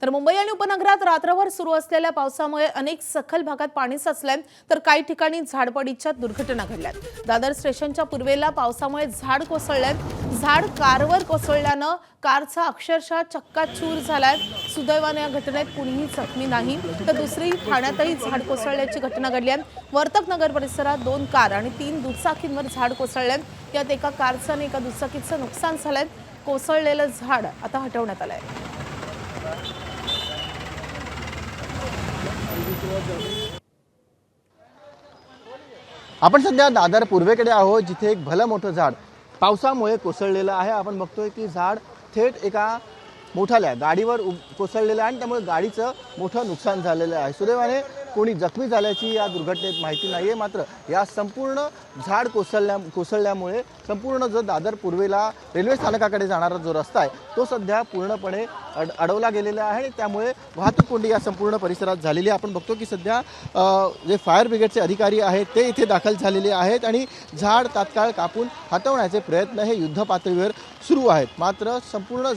तर मुंबई आणि उपनगरात रात्रभर सुरू असलेल्या पावसामुळे अनेक सखल भागात पाणी साचलंय, तर काही ठिकाणी झाडपडीच्या दुर्घटना घडल्यात। दादर स्टेशनच्या पूर्वेला पावसामुळे झाड कोसळलंय। झाड कारवर कोसळल्यानं कारचा अक्षरशः चक्काचूर झालाय। सुदैवाने या घटनेत कुणीही जखमी नाही, तर दुसरी ठाण्यातही झाड कोसळल्याची घटना घडली आहे। वर्तक नगर परिसरात 2 कार आणि 3 दुचाकींवर झाड कोसळले। यात एका कारचं आणि एका दुचाकीचं नुकसान झालंय। कोसळलेलं झाड आता हटवण्यात आलंय। आपण सध्या दादर पूर्वेकडे आहोत, जिथे एक भलं मोठं झाड पावसामुळे कोसळलेलं आहे। आपण बघतोय की झाड थेट एका मोठ्या गाडीवर कोसळलेलं आहे आणि त्यामुळे गाडीचं मोठं नुकसान झालेलं आहे। सुदैवाने कोणी जखमी झाल्याची या दुर्घटनेत माहिती नाहीये। मात्र या संपूर्ण झाड कोसळल्यामुळे संपूर्ण जो दादर पूर्वेला रेल्वे स्थानकाकडे जाणारा जो रस्ता आहे तो सध्या पूर्णपणे अडवला गेलेला आहे आणि त्यामुळे वाहतूक कोंडी या संपूर्ण परिसरात झालेली आहे। आपण बघतो की सध्या जे फायर ब्रिगेडचे अधिकारी आहेत ते इथे दाखल झालेले आहेत आणि झाड तात्काळ कापून हटवण्याचे प्रयत्न हे युद्ध पातळीवर सुरू आहेत। मात्र संपूर्ण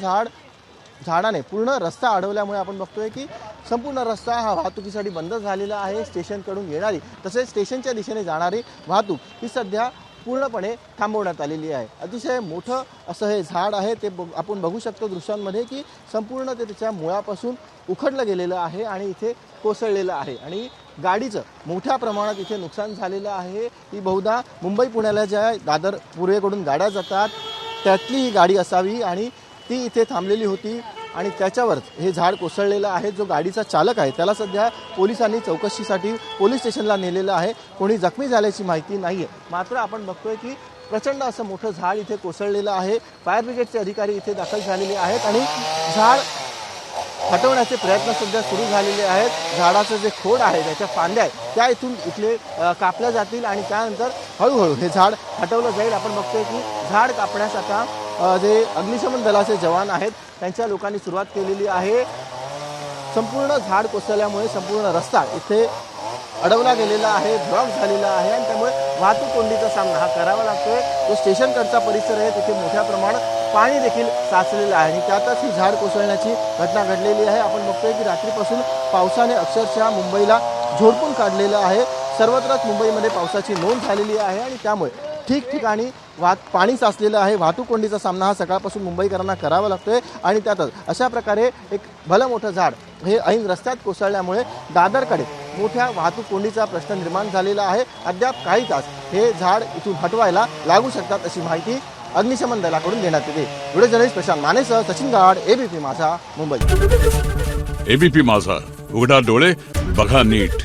झाडाने पूर्ण रस्ता अडवल्यामुळे आपण बघतोय की संपूर्ण रस्ता हा वाहतुकीसाठी बंद झालेला आहे। स्टेशनकडून येणारी तसेच स्टेशनच्या दिशेने जाणारी वाहतूक ही सध्या पूर्णपणे थांबवण्यात आलेली आहे। अतिशय मोठं असं हे झाड आहे, ते आपण बघू शकतो दृश्यांमध्ये की संपूर्ण ते त्याच्या मुळापासून उखडलं गेलेलं आहे आणि इथे कोसळलेलं आहे आणि गाडीचं मोठ्या प्रमाणात इथे नुकसान झालेलं आहे। ही बहुधा मुंबई पुण्याला ज्या दादर पूर्वेकडून गाड्या जातात त्यातली ही गाडी असावी आणि ती इथे थांबलेली होती आणि त्याच्यावर हे झाड कोसळलेलं आहे। जो गाडीचा चालक आहे त्याला सध्या पोलिसांनी चौकशीसाठी पोलीस स्टेशनला नेलेलं आहे। कोणी जखमी झाल्याची माहिती नाही आहे। मात्र आपण बघतोय की प्रचंड असं मोठं झाड इथे कोसळलेलं आहे। फायर ब्रिगेडचे अधिकारी इथे दाखल झालेले आहेत आणि झाड हटवण्याचे प्रयत्न सध्या सुरू झालेले आहेत। झाडाचं जे खोड आहे त्याच्या फांद्या आहेत त्या इथले कापल्या जातील आणि त्यानंतर हळूहळू हे झाड हटवलं जाईल। आपण बघतोय की झाड कापण्यास आता जे अग्निशमन दलाचे जवान आहेत त्यांच्या लोकांनी सुरुवात केलेली आहे। संपूर्ण झाड कोसळल्यामुळे संपूर्ण रस्ता इथे अडवला गेलेला आहे, ब्लॉक झालेला आहे आणि त्यामुळे वाहतूक कोंडीचा सामना हा करावा लागतोय। तो स्टेशनकडचा परिसर आहे, तिथे मोठ्या प्रमाणात पाणी देखील साचलेलं आहे आणि त्यातच ही झाड कोसळण्याची घटना घडलेली आहे। आपण बघतोय की रात्रीपासून पावसाने अक्षरशः मुंबईला झोडपून काढलेलं आहे। सर्वत्रच मुंबईमध्ये पावसाची नोंद झालेली आहे आणि त्यामुळे ठिकठिकाणी पाणी साचलेलं आहे। वाहतूक कोंडीचा सामना हा सकाळपासून मुंबईकरांना करावा लागतोय आणि त्यातच अशा प्रकारे एक भलं मोठं झाड हे ऐन रस्त्यात कोसळल्यामुळे दादरकडे मोठ्या वाहतूक कोंडीचा प्रश्न निर्माण झालेला आहे। अद्याप काही तास हे झाड इथून हटवायला लागू शकतात अशी माहिती अग्निशमन दलाकडून देण्यात येते। व्हिडिओ जर्नलिस्ट प्रशांत मानेसह सचिन गाड, एबीपी माझा, मुंबई। एबीपी माझा, उघडा डोळे बघा नीट।